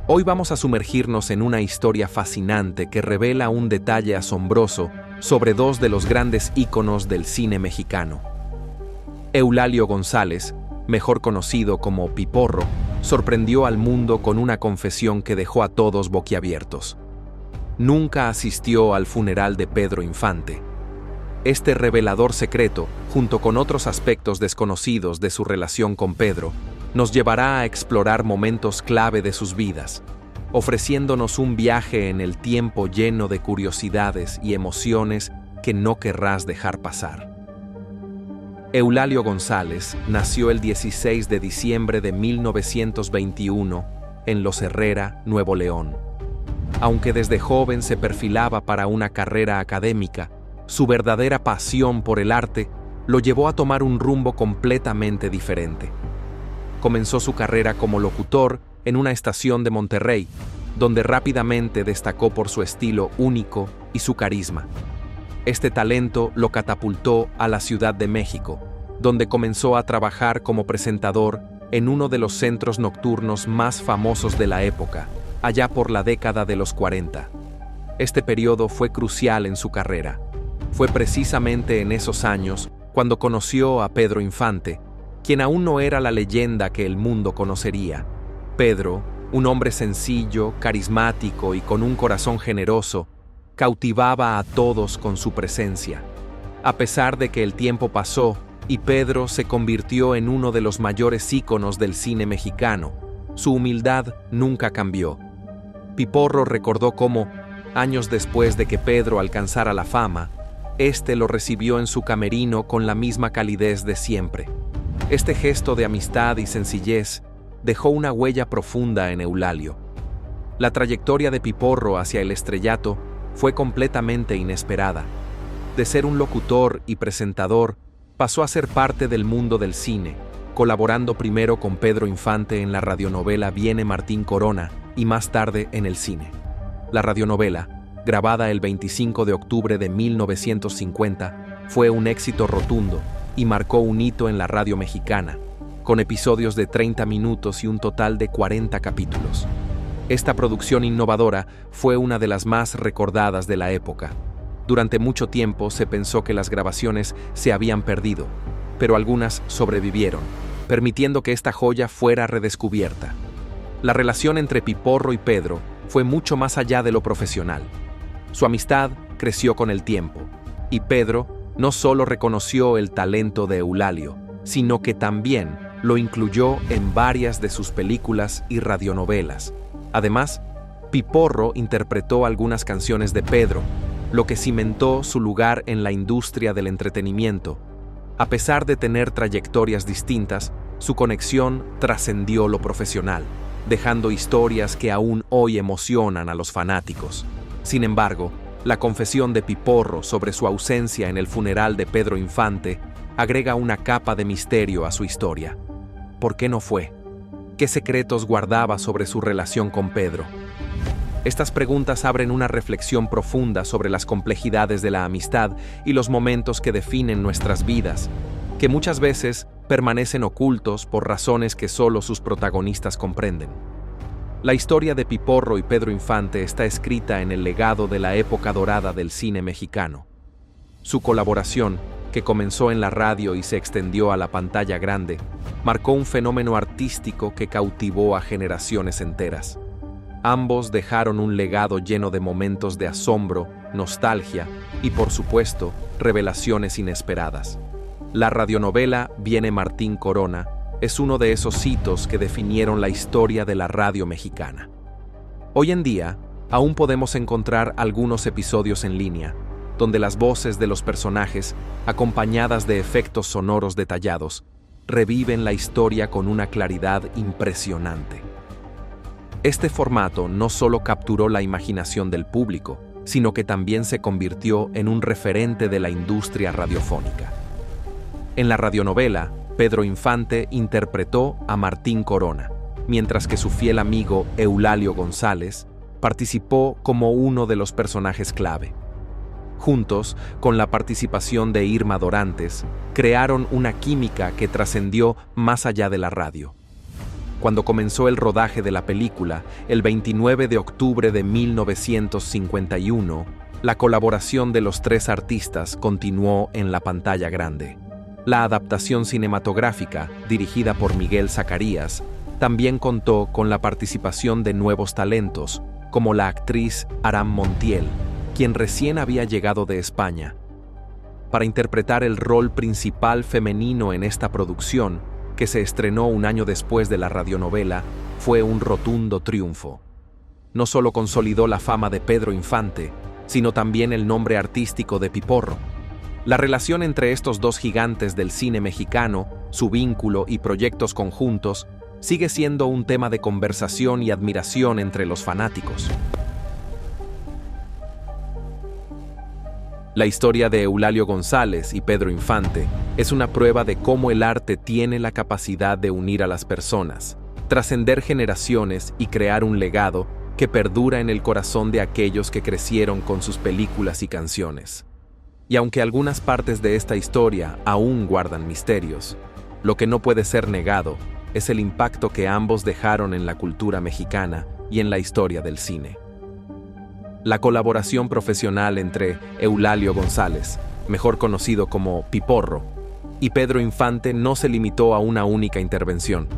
Hoy vamos a sumergirnos en una historia fascinante que revela un detalle asombroso sobre dos de los grandes íconos del cine mexicano. Eulalio González, mejor conocido como Piporro, sorprendió al mundo con una confesión que dejó a todos boquiabiertos. Nunca asistió al funeral de Pedro Infante. Este revelador secreto, junto con otros aspectos desconocidos de su relación con Pedro, nos llevará a explorar momentos clave de sus vidas, ofreciéndonos un viaje en el tiempo lleno de curiosidades y emociones que no querrás dejar pasar. Eulalio González nació el 16 de diciembre de 1921 en Los Herrera, Nuevo León. Aunque desde joven se perfilaba para una carrera académica, su verdadera pasión por el arte lo llevó a tomar un rumbo completamente diferente. Comenzó su carrera como locutor en una estación de Monterrey, donde rápidamente destacó por su estilo único y su carisma. Este talento lo catapultó a la Ciudad de México, donde comenzó a trabajar como presentador en uno de los centros nocturnos más famosos de la época, allá por la década de los 40. Este periodo fue crucial en su carrera. Fue precisamente en esos años cuando conoció a Pedro Infante, quien aún no era la leyenda que el mundo conocería. Pedro, un hombre sencillo, carismático y con un corazón generoso, cautivaba a todos con su presencia. A pesar de que el tiempo pasó y Pedro se convirtió en uno de los mayores íconos del cine mexicano, su humildad nunca cambió. Piporro recordó cómo, años después de que Pedro alcanzara la fama, este lo recibió en su camerino con la misma calidez de siempre. Este gesto de amistad y sencillez dejó una huella profunda en Eulalio. La trayectoria de Piporro hacia el estrellato fue completamente inesperada. De ser un locutor y presentador, pasó a ser parte del mundo del cine, colaborando primero con Pedro Infante en la radionovela Viene Martín Corona y más tarde en el cine. La radionovela, grabada el 25 de octubre de 1950, fue un éxito rotundo y marcó un hito en la radio mexicana, con episodios de 30 minutos y un total de 40 capítulos. Esta producción innovadora fue una de las más recordadas de la época. Durante mucho tiempo se pensó que las grabaciones se habían perdido, pero algunas sobrevivieron, permitiendo que esta joya fuera redescubierta. La relación entre Piporro y Pedro fue mucho más allá de lo profesional. Su amistad creció con el tiempo, y Pedro no solo reconoció el talento de Eulalio, sino que también lo incluyó en varias de sus películas y radionovelas. Además, Piporro interpretó algunas canciones de Pedro, lo que cimentó su lugar en la industria del entretenimiento. A pesar de tener trayectorias distintas, su conexión trascendió lo profesional, dejando historias que aún hoy emocionan a los fanáticos. Sin embargo, la confesión de Piporro sobre su ausencia en el funeral de Pedro Infante agrega una capa de misterio a su historia. ¿Por qué no fue? ¿Qué secretos guardaba sobre su relación con Pedro? Estas preguntas abren una reflexión profunda sobre las complejidades de la amistad y los momentos que definen nuestras vidas, que muchas veces permanecen ocultos por razones que solo sus protagonistas comprenden. La historia de Piporro y Pedro Infante está escrita en el legado de la época dorada del cine mexicano. Su colaboración, que comenzó en la radio y se extendió a la pantalla grande, marcó un fenómeno artístico que cautivó a generaciones enteras. Ambos dejaron un legado lleno de momentos de asombro, nostalgia y, por supuesto, revelaciones inesperadas. La radionovela Viene Martín Corona es uno de esos hitos que definieron la historia de la radio mexicana. Hoy en día, aún podemos encontrar algunos episodios en línea, donde las voces de los personajes, acompañadas de efectos sonoros detallados, reviven la historia con una claridad impresionante. Este formato no solo capturó la imaginación del público, sino que también se convirtió en un referente de la industria radiofónica. En la radionovela, Pedro Infante interpretó a Martín Corona, mientras que su fiel amigo Eulalio González participó como uno de los personajes clave. Juntos, con la participación de Irma Dorantes, crearon una química que trascendió más allá de la radio. cuando comenzó el rodaje de la película, el 29 de octubre de 1951, la colaboración de los tres artistas continuó en la pantalla grande. La adaptación cinematográfica, dirigida por Miguel Zacarías, también contó con la participación de nuevos talentos, como la actriz Aram Montiel, quien recién había llegado de España. Para interpretar el rol principal femenino en esta producción, que se estrenó un año después de la radionovela, fue un rotundo triunfo. No solo consolidó la fama de Pedro Infante, sino también el nombre artístico de Piporro. La relación entre estos dos gigantes del cine mexicano, su vínculo y proyectos conjuntos, sigue siendo un tema de conversación y admiración entre los fanáticos. La historia de Eulalio González y Pedro Infante es una prueba de cómo el arte tiene la capacidad de unir a las personas, trascender generaciones y crear un legado que perdura en el corazón de aquellos que crecieron con sus películas y canciones. Y aunque algunas partes de esta historia aún guardan misterios, lo que no puede ser negado es el impacto que ambos dejaron en la cultura mexicana y en la historia del cine. La colaboración profesional entre Eulalio González, mejor conocido como Piporro, y Pedro Infante no se limitó a una única intervención.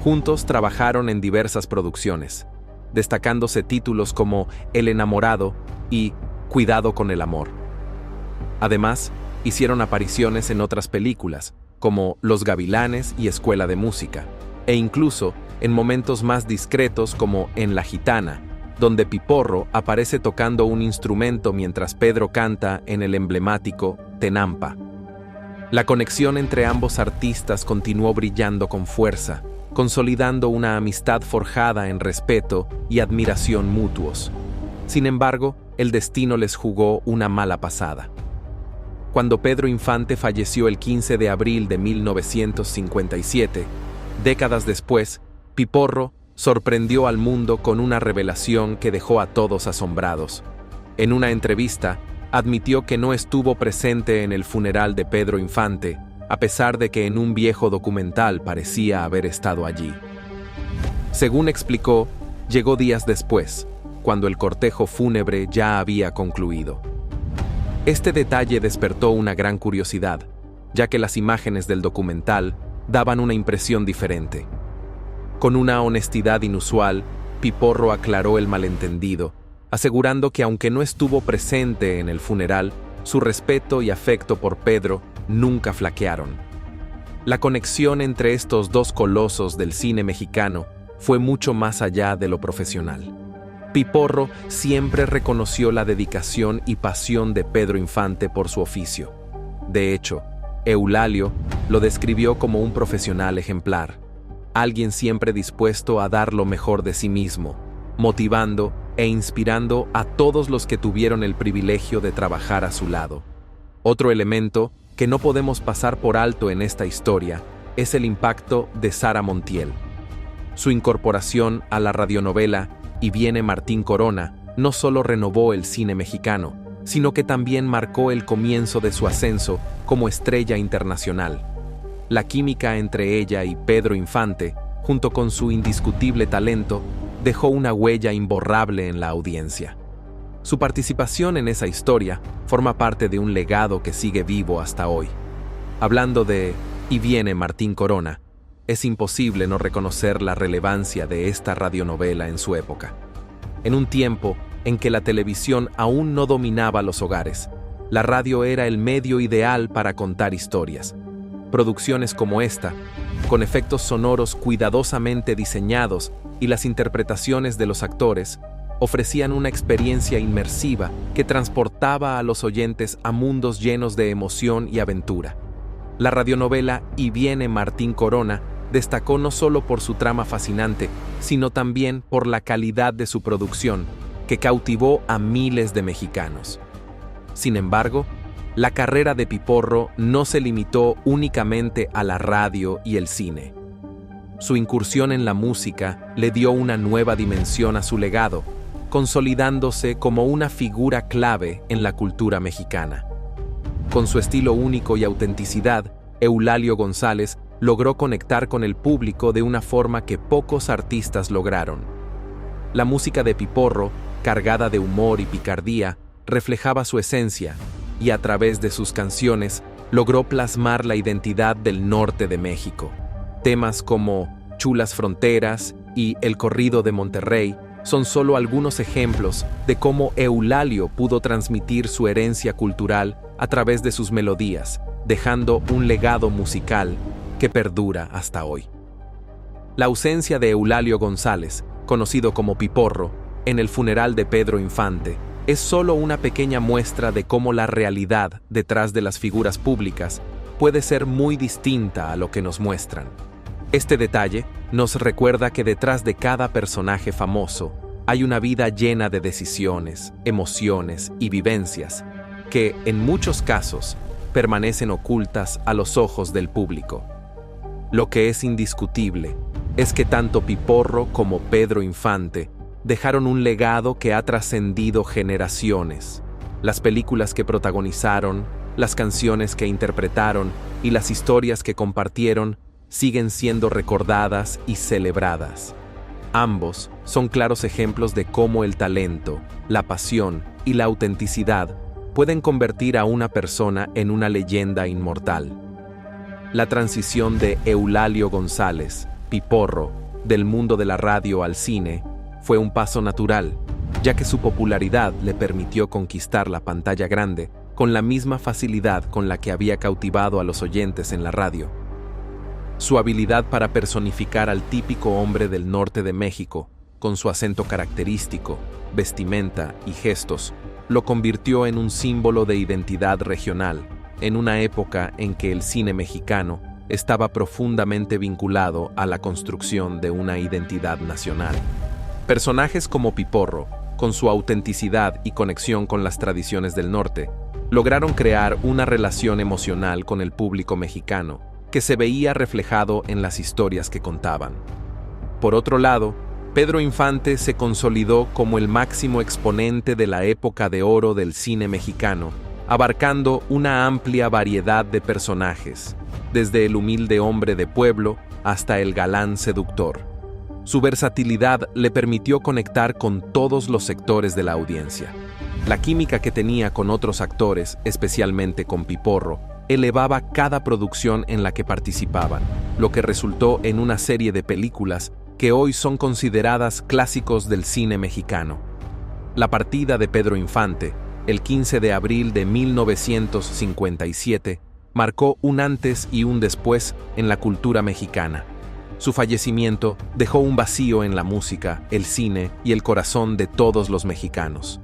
Juntos trabajaron en diversas producciones, destacándose títulos como El enamorado y Cuidado con el amor. Además, hicieron apariciones en otras películas, como Los Gavilanes y Escuela de Música, e incluso en momentos más discretos como en La Gitana, donde Piporro aparece tocando un instrumento mientras Pedro canta en el emblemático Tenampa. La conexión entre ambos artistas continuó brillando con fuerza, consolidando una amistad forjada en respeto y admiración mutuos. Sin embargo, el destino les jugó una mala pasada. Cuando Pedro Infante falleció el 15 de abril de 1957, décadas después, Piporro sorprendió al mundo con una revelación que dejó a todos asombrados. En una entrevista, admitió que no estuvo presente en el funeral de Pedro Infante, a pesar de que en un viejo documental parecía haber estado allí. Según explicó, llegó días después, cuando el cortejo fúnebre ya había concluido. Este detalle despertó una gran curiosidad, ya que las imágenes del documental daban una impresión diferente. Con una honestidad inusual, Piporro aclaró el malentendido, asegurando que aunque no estuvo presente en el funeral, su respeto y afecto por Pedro nunca flaquearon. La conexión entre estos dos colosos del cine mexicano fue mucho más allá de lo profesional. Piporro siempre reconoció la dedicación y pasión de Pedro Infante por su oficio. De hecho, Eulalio lo describió como un profesional ejemplar, alguien siempre dispuesto a dar lo mejor de sí mismo, motivando e inspirando a todos los que tuvieron el privilegio de trabajar a su lado. Otro elemento que no podemos pasar por alto en esta historia es el impacto de Sara Montiel. Su incorporación a la radionovela Y viene Martín Corona no solo renovó el cine mexicano, sino que también marcó el comienzo de su ascenso como estrella internacional. La química entre ella y Pedro Infante, junto con su indiscutible talento, dejó una huella imborrable en la audiencia. Su participación en esa historia forma parte de un legado que sigue vivo hasta hoy. Hablando de Y viene Martín Corona, es imposible no reconocer la relevancia de esta radionovela en su época. En un tiempo en que la televisión aún no dominaba los hogares, la radio era el medio ideal para contar historias. Producciones como esta, con efectos sonoros cuidadosamente diseñados y las interpretaciones de los actores, ofrecían una experiencia inmersiva que transportaba a los oyentes a mundos llenos de emoción y aventura. La radionovela Y viene Martín Corona destacó no solo por su trama fascinante, sino también por la calidad de su producción, que cautivó a miles de mexicanos. Sin embargo, la carrera de Piporro no se limitó únicamente a la radio y el cine. Su incursión en la música le dio una nueva dimensión a su legado, consolidándose como una figura clave en la cultura mexicana. Con su estilo único y autenticidad, Eulalio González logró conectar con el público de una forma que pocos artistas lograron. La música de Piporro, cargada de humor y picardía, reflejaba su esencia, y a través de sus canciones logró plasmar la identidad del norte de México. Temas como Chulas Fronteras y El Corrido de Monterrey son solo algunos ejemplos de cómo Eulalio pudo transmitir su herencia cultural a través de sus melodías, dejando un legado musical que perdura hasta hoy. La ausencia de Eulalio González, conocido como Piporro, en el funeral de Pedro Infante, es solo una pequeña muestra de cómo la realidad detrás de las figuras públicas puede ser muy distinta a lo que nos muestran. Este detalle nos recuerda que detrás de cada personaje famoso hay una vida llena de decisiones, emociones y vivencias que, en muchos casos, permanecen ocultas a los ojos del público. Lo que es indiscutible es que tanto Piporro como Pedro Infante dejaron un legado que ha trascendido generaciones. Las películas que protagonizaron, las canciones que interpretaron y las historias que compartieron siguen siendo recordadas y celebradas. Ambos son claros ejemplos de cómo el talento, la pasión y la autenticidad pueden convertir a una persona en una leyenda inmortal. La transición de Eulalio González, Piporro, del mundo de la radio al cine, fue un paso natural, ya que su popularidad le permitió conquistar la pantalla grande con la misma facilidad con la que había cautivado a los oyentes en la radio. Su habilidad para personificar al típico hombre del norte de México, con su acento característico, vestimenta y gestos, lo convirtió en un símbolo de identidad regional, en una época en que el cine mexicano estaba profundamente vinculado a la construcción de una identidad nacional. Personajes como Piporro, con su autenticidad y conexión con las tradiciones del norte, lograron crear una relación emocional con el público mexicano, que se veía reflejado en las historias que contaban. Por otro lado, Pedro Infante se consolidó como el máximo exponente de la época de oro del cine mexicano, abarcando una amplia variedad de personajes, desde el humilde hombre de pueblo hasta el galán seductor. Su versatilidad le permitió conectar con todos los sectores de la audiencia. La química que tenía con otros actores, especialmente con Piporro, elevaba cada producción en la que participaban, lo que resultó en una serie de películas que hoy son consideradas clásicos del cine mexicano. La partida de Pedro Infante, el 15 de abril de 1957, marcó un antes y un después en la cultura mexicana. Su fallecimiento dejó un vacío en la música, el cine y el corazón de todos los mexicanos.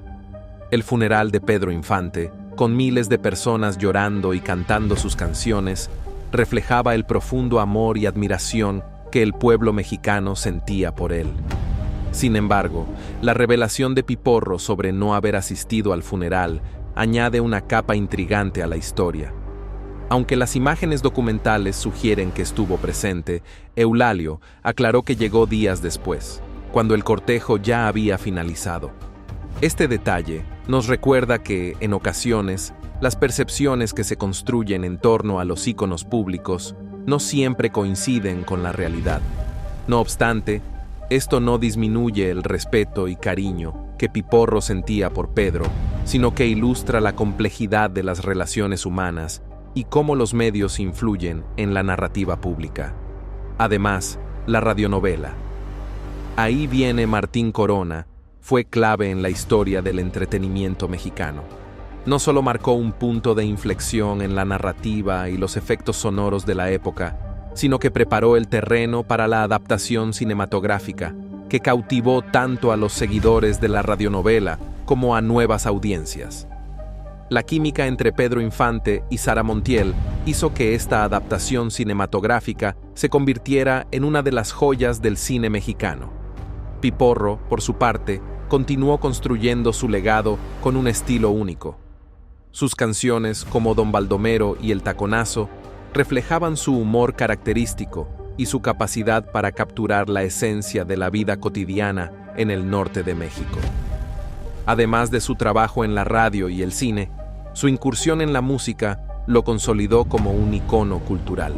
El funeral de Pedro Infante, con miles de personas llorando y cantando sus canciones, reflejaba el profundo amor y admiración que el pueblo mexicano sentía por él. Sin embargo, la revelación de Piporro sobre no haber asistido al funeral añade una capa intrigante a la historia. Aunque las imágenes documentales sugieren que estuvo presente, Eulalio aclaró que llegó días después, cuando el cortejo ya había finalizado. Este detalle nos recuerda que, en ocasiones, las percepciones que se construyen en torno a los íconos públicos no siempre coinciden con la realidad. No obstante, esto no disminuye el respeto y cariño que Piporro sentía por Pedro, sino que ilustra la complejidad de las relaciones humanas y cómo los medios influyen en la narrativa pública. Además, la radionovela Ahí viene Martín Corona fue clave en la historia del entretenimiento mexicano. No solo marcó un punto de inflexión en la narrativa y los efectos sonoros de la época, sino que preparó el terreno para la adaptación cinematográfica, que cautivó tanto a los seguidores de la radionovela como a nuevas audiencias. La química entre Pedro Infante y Sara Montiel hizo que esta adaptación cinematográfica se convirtiera en una de las joyas del cine mexicano. Piporro, por su parte, continuó construyendo su legado con un estilo único. Sus canciones, como Don Baldomero y El Taconazo, reflejaban su humor característico y su capacidad para capturar la esencia de la vida cotidiana en el norte de México. Además de su trabajo en la radio y el cine, su incursión en la música lo consolidó como un icono cultural.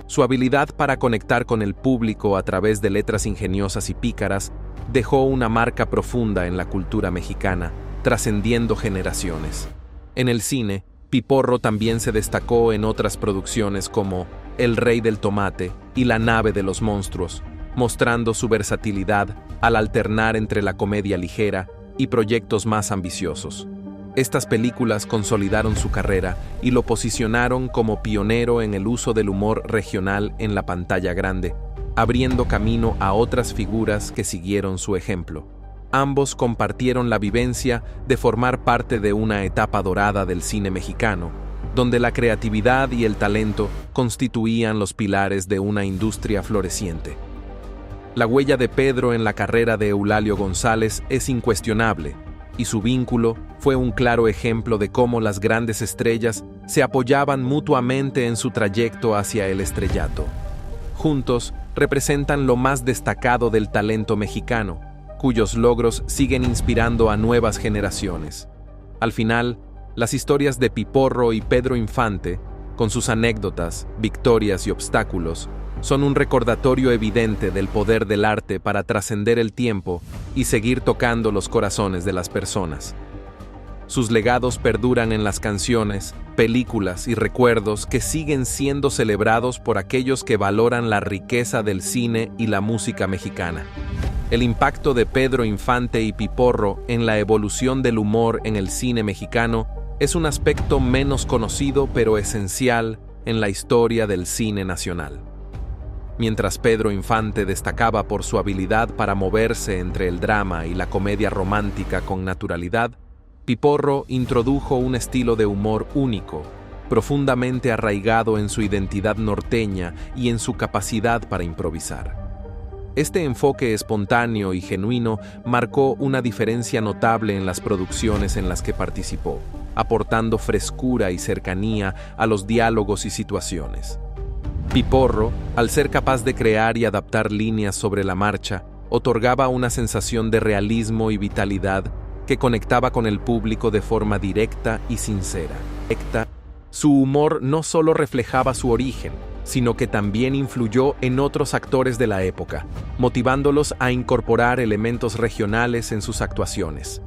Su habilidad para conectar con el público a través de letras ingeniosas y pícaras dejó una marca profunda en la cultura mexicana, trascendiendo generaciones. En el cine, Piporro también se destacó en otras producciones como El Rey del Tomate y La Nave de los Monstruos, mostrando su versatilidad al alternar entre la comedia ligera y proyectos más ambiciosos. Estas películas consolidaron su carrera y lo posicionaron como pionero en el uso del humor regional en la pantalla grande, abriendo camino a otras figuras que siguieron su ejemplo. Ambos compartieron la vivencia de formar parte de una etapa dorada del cine mexicano, donde la creatividad y el talento constituían los pilares de una industria floreciente. La huella de Pedro en la carrera de Eulalio González es incuestionable, y su vínculo fue un claro ejemplo de cómo las grandes estrellas se apoyaban mutuamente en su trayecto hacia el estrellato. Juntos representan lo más destacado del talento mexicano, cuyos logros siguen inspirando a nuevas generaciones. Al final, las historias de Piporro y Pedro Infante, con sus anécdotas, victorias y obstáculos, son un recordatorio evidente del poder del arte para trascender el tiempo y seguir tocando los corazones de las personas. Sus legados perduran en las canciones, películas y recuerdos que siguen siendo celebrados por aquellos que valoran la riqueza del cine y la música mexicana. El impacto de Pedro Infante y Piporro en la evolución del humor en el cine mexicano es un aspecto menos conocido pero esencial en la historia del cine nacional. Mientras Pedro Infante destacaba por su habilidad para moverse entre el drama y la comedia romántica con naturalidad, Piporro introdujo un estilo de humor único, profundamente arraigado en su identidad norteña y en su capacidad para improvisar. Este enfoque espontáneo y genuino marcó una diferencia notable en las producciones en las que participó, aportando frescura y cercanía a los diálogos y situaciones. Piporro, al ser capaz de crear y adaptar líneas sobre la marcha, otorgaba una sensación de realismo y vitalidad que conectaba con el público de forma directa y sincera. Su humor no solo reflejaba su origen, sino que también influyó en otros actores de la época, motivándolos a incorporar elementos regionales en sus actuaciones.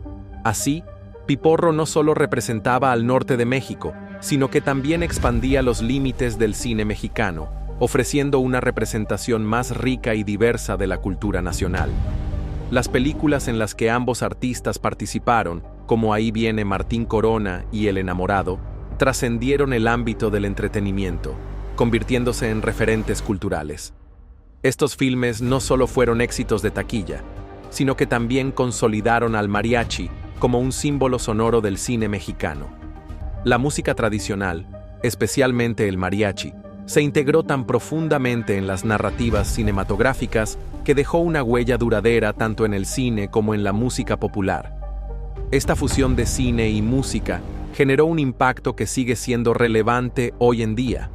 Así, Piporro no solo representaba al norte de México, sino que también expandía los límites del cine mexicano, ofreciendo una representación más rica y diversa de la cultura nacional. Las películas en las que ambos artistas participaron, como Ahí viene Martín Corona y El enamorado, trascendieron el ámbito del entretenimiento, convirtiéndose en referentes culturales. Estos filmes no solo fueron éxitos de taquilla, sino que también consolidaron al mariachi como un símbolo sonoro del cine mexicano. La música tradicional, especialmente el mariachi, se integró tan profundamente en las narrativas cinematográficas que dejó una huella duradera tanto en el cine como en la música popular. Esta fusión de cine y música generó un impacto que sigue siendo relevante hoy en día.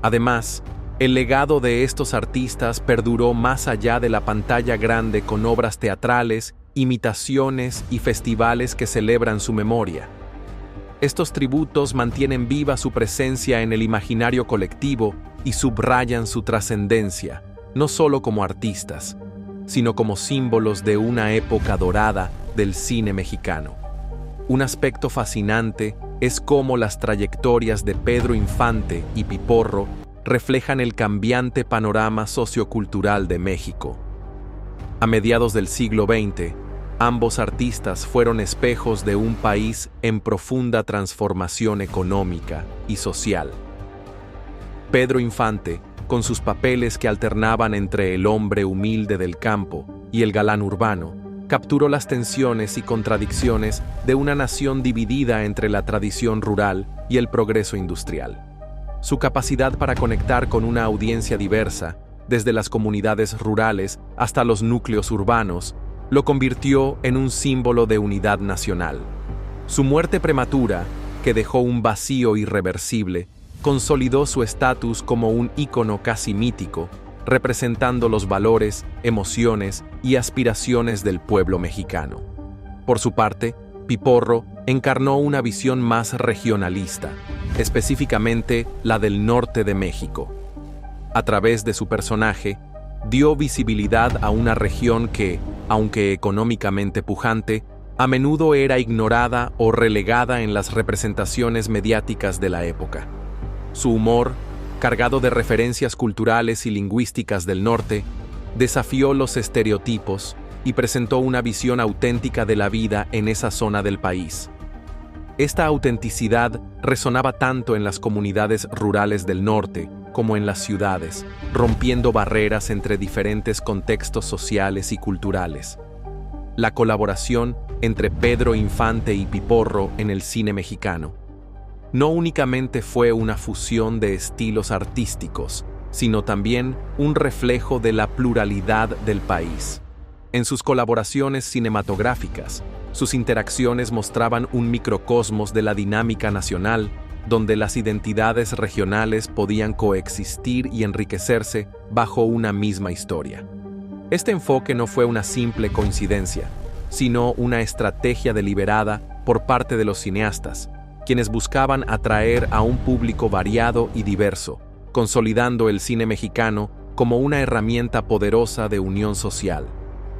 Además, el legado de estos artistas perduró más allá de la pantalla grande con obras teatrales, imitaciones y festivales que celebran su memoria. Estos tributos mantienen viva su presencia en el imaginario colectivo y subrayan su trascendencia, no solo como artistas, sino como símbolos de una época dorada del cine mexicano. Un aspecto fascinante es cómo las trayectorias de Pedro Infante y Piporro reflejan el cambiante panorama sociocultural de México. A mediados del siglo XX, ambos artistas fueron espejos de un país en profunda transformación económica y social. Pedro Infante, con sus papeles que alternaban entre el hombre humilde del campo y el galán urbano, capturó las tensiones y contradicciones de una nación dividida entre la tradición rural y el progreso industrial. Su capacidad para conectar con una audiencia diversa, desde las comunidades rurales hasta los núcleos urbanos, lo convirtió en un símbolo de unidad nacional. Su muerte prematura, que dejó un vacío irreversible, consolidó su estatus como un ícono casi mítico, representando los valores, emociones y aspiraciones del pueblo mexicano. Por su parte, Piporro encarnó una visión más regionalista, específicamente la del norte de México. A través de su personaje, dio visibilidad a una región que, aunque económicamente pujante, a menudo era ignorada o relegada en las representaciones mediáticas de la época. Su humor, cargado de referencias culturales y lingüísticas del norte, desafió los estereotipos y presentó una visión auténtica de la vida en esa zona del país. Esta autenticidad resonaba tanto en las comunidades rurales del norte como en las ciudades, rompiendo barreras entre diferentes contextos sociales y culturales. La colaboración entre Pedro Infante y Piporro en el cine mexicano no únicamente fue una fusión de estilos artísticos, sino también un reflejo de la pluralidad del país. En sus colaboraciones cinematográficas, sus interacciones mostraban un microcosmos de la dinámica nacional, donde las identidades regionales podían coexistir y enriquecerse bajo una misma historia. Este enfoque no fue una simple coincidencia, sino una estrategia deliberada por parte de los cineastas, quienes buscaban atraer a un público variado y diverso, consolidando el cine mexicano como una herramienta poderosa de unión social.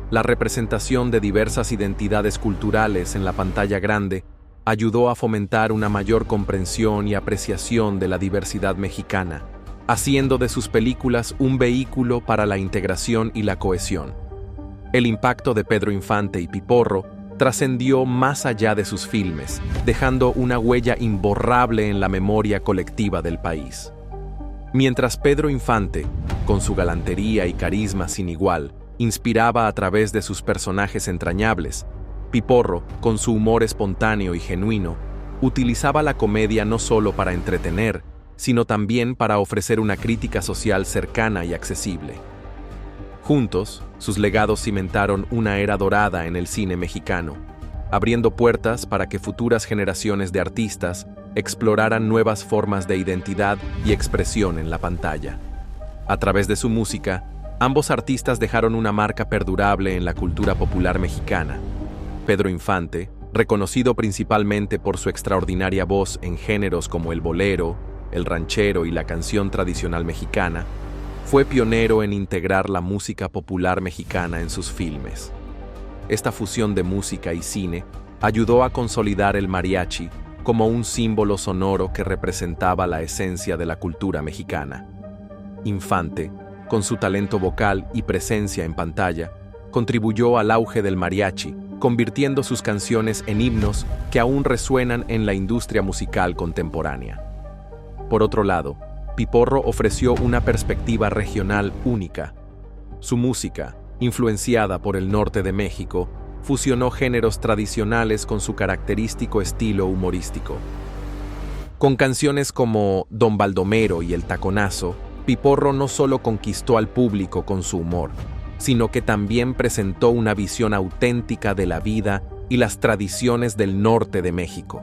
La representación de diversas identidades culturales en la pantalla grande ayudó a fomentar una mayor comprensión y apreciación de la diversidad mexicana, haciendo de sus películas un vehículo para la integración y la cohesión. El impacto de Pedro Infante y Piporro trascendió más allá de sus filmes, dejando una huella imborrable en la memoria colectiva del país. Mientras Pedro Infante, con su galantería y carisma sin igual, inspiraba a través de sus personajes entrañables, Piporro, con su humor espontáneo y genuino, utilizaba la comedia no solo para entretener, sino también para ofrecer una crítica social cercana y accesible. Juntos, sus legados cimentaron una era dorada en el cine mexicano, abriendo puertas para que futuras generaciones de artistas exploraran nuevas formas de identidad y expresión en la pantalla. A través de su música, ambos artistas dejaron una marca perdurable en la cultura popular mexicana. Pedro Infante, reconocido principalmente por su extraordinaria voz en géneros como el bolero, el ranchero y la canción tradicional mexicana, fue pionero en integrar la música popular mexicana en sus filmes. Esta fusión de música y cine ayudó a consolidar el mariachi como un símbolo sonoro que representaba la esencia de la cultura mexicana. Infante, con su talento vocal y presencia en pantalla, contribuyó al auge del mariachi, convirtiendo sus canciones en himnos que aún resuenan en la industria musical contemporánea. Por otro lado, Piporro ofreció una perspectiva regional única. Su música, influenciada por el norte de México, fusionó géneros tradicionales con su característico estilo humorístico. Con canciones como Don Baldomero y El Taconazo, Piporro no solo conquistó al público con su humor, sino que también presentó una visión auténtica de la vida y las tradiciones del norte de México.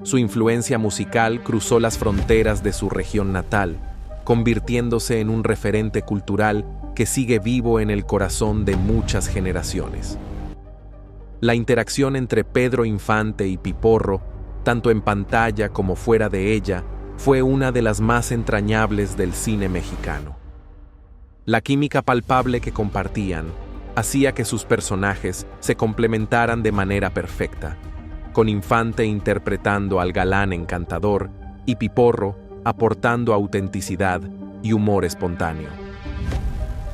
Su influencia musical cruzó las fronteras de su región natal, convirtiéndose en un referente cultural que sigue vivo en el corazón de muchas generaciones. La interacción entre Pedro Infante y Piporro, tanto en pantalla como fuera de ella, fue una de las más entrañables del cine mexicano. La química palpable que compartían hacía que sus personajes se complementaran de manera perfecta, con Infante interpretando al galán encantador y Piporro aportando autenticidad y humor espontáneo.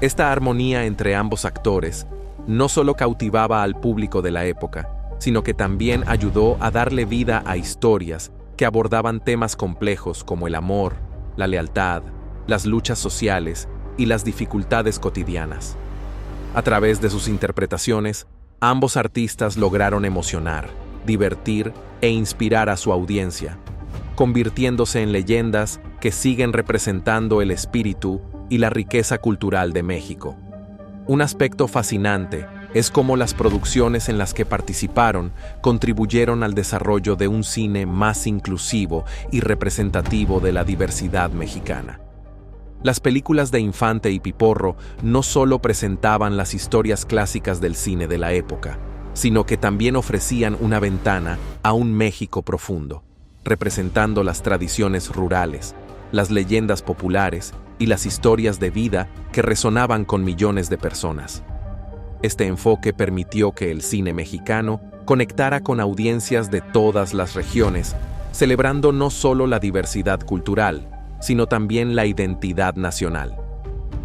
Esta armonía entre ambos actores no solo cautivaba al público de la época, sino que también ayudó a darle vida a historias que abordaban temas complejos como el amor, la lealtad, las luchas sociales y las dificultades cotidianas. A través de sus interpretaciones, ambos artistas lograron emocionar, divertir e inspirar a su audiencia, convirtiéndose en leyendas que siguen representando el espíritu y la riqueza cultural de México. Un aspecto fascinante es cómo las producciones en las que participaron contribuyeron al desarrollo de un cine más inclusivo y representativo de la diversidad mexicana. Las películas de Infante y Piporro no solo presentaban las historias clásicas del cine de la época, sino que también ofrecían una ventana a un México profundo, representando las tradiciones rurales, las leyendas populares y las historias de vida que resonaban con millones de personas. Este enfoque permitió que el cine mexicano conectara con audiencias de todas las regiones, celebrando no solo la diversidad cultural, sino también la identidad nacional.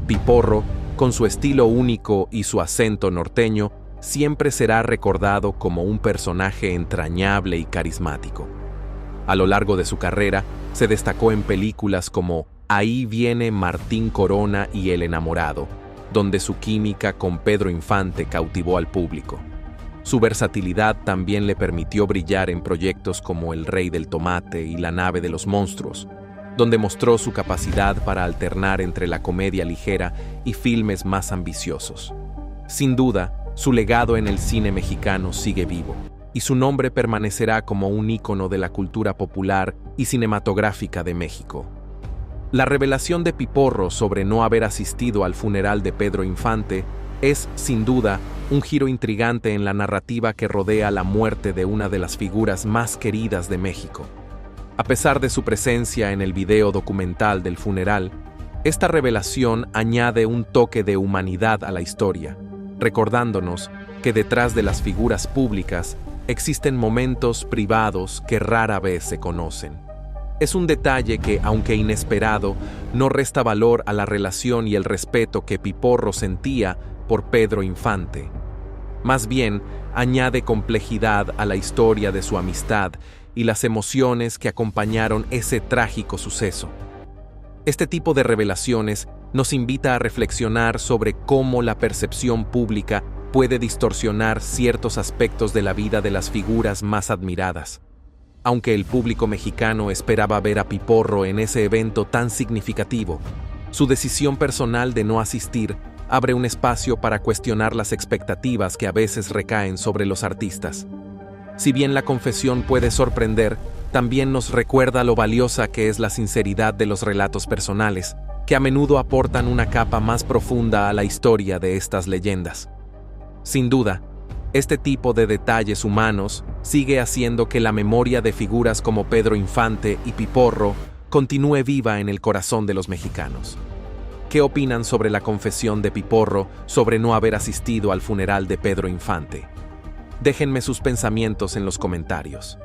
Piporro, con su estilo único y su acento norteño, siempre será recordado como un personaje entrañable y carismático. A lo largo de su carrera, se destacó en películas como Ahí viene Martín Corona y El enamorado, donde su química con Pedro Infante cautivó al público. Su versatilidad también le permitió brillar en proyectos como El Rey del Tomate y La nave de los monstruos, donde mostró su capacidad para alternar entre la comedia ligera y filmes más ambiciosos. Sin duda, su legado en el cine mexicano sigue vivo, y su nombre permanecerá como un ícono de la cultura popular y cinematográfica de México. La revelación de Piporro sobre no haber asistido al funeral de Pedro Infante es, sin duda, un giro intrigante en la narrativa que rodea la muerte de una de las figuras más queridas de México. A pesar de su presencia en el video documental del funeral, esta revelación añade un toque de humanidad a la historia, recordándonos que detrás de las figuras públicas existen momentos privados que rara vez se conocen. Es un detalle que, aunque inesperado, no resta valor a la relación y el respeto que Piporro sentía por Pedro Infante. Más bien, añade complejidad a la historia de su amistad y las emociones que acompañaron ese trágico suceso. Este tipo de revelaciones nos invita a reflexionar sobre cómo la percepción pública puede distorsionar ciertos aspectos de la vida de las figuras más admiradas. Aunque el público mexicano esperaba ver a Piporro en ese evento tan significativo, su decisión personal de no asistir abre un espacio para cuestionar las expectativas que a veces recaen sobre los artistas. Si bien la confesión puede sorprender, también nos recuerda lo valiosa que es la sinceridad de los relatos personales, que a menudo aportan una capa más profunda a la historia de estas leyendas. Sin duda, este tipo de detalles humanos sigue haciendo que la memoria de figuras como Pedro Infante y Piporro continúe viva en el corazón de los mexicanos. ¿Qué opinan sobre la confesión de Piporro sobre no haber asistido al funeral de Pedro Infante? Déjenme sus pensamientos en los comentarios.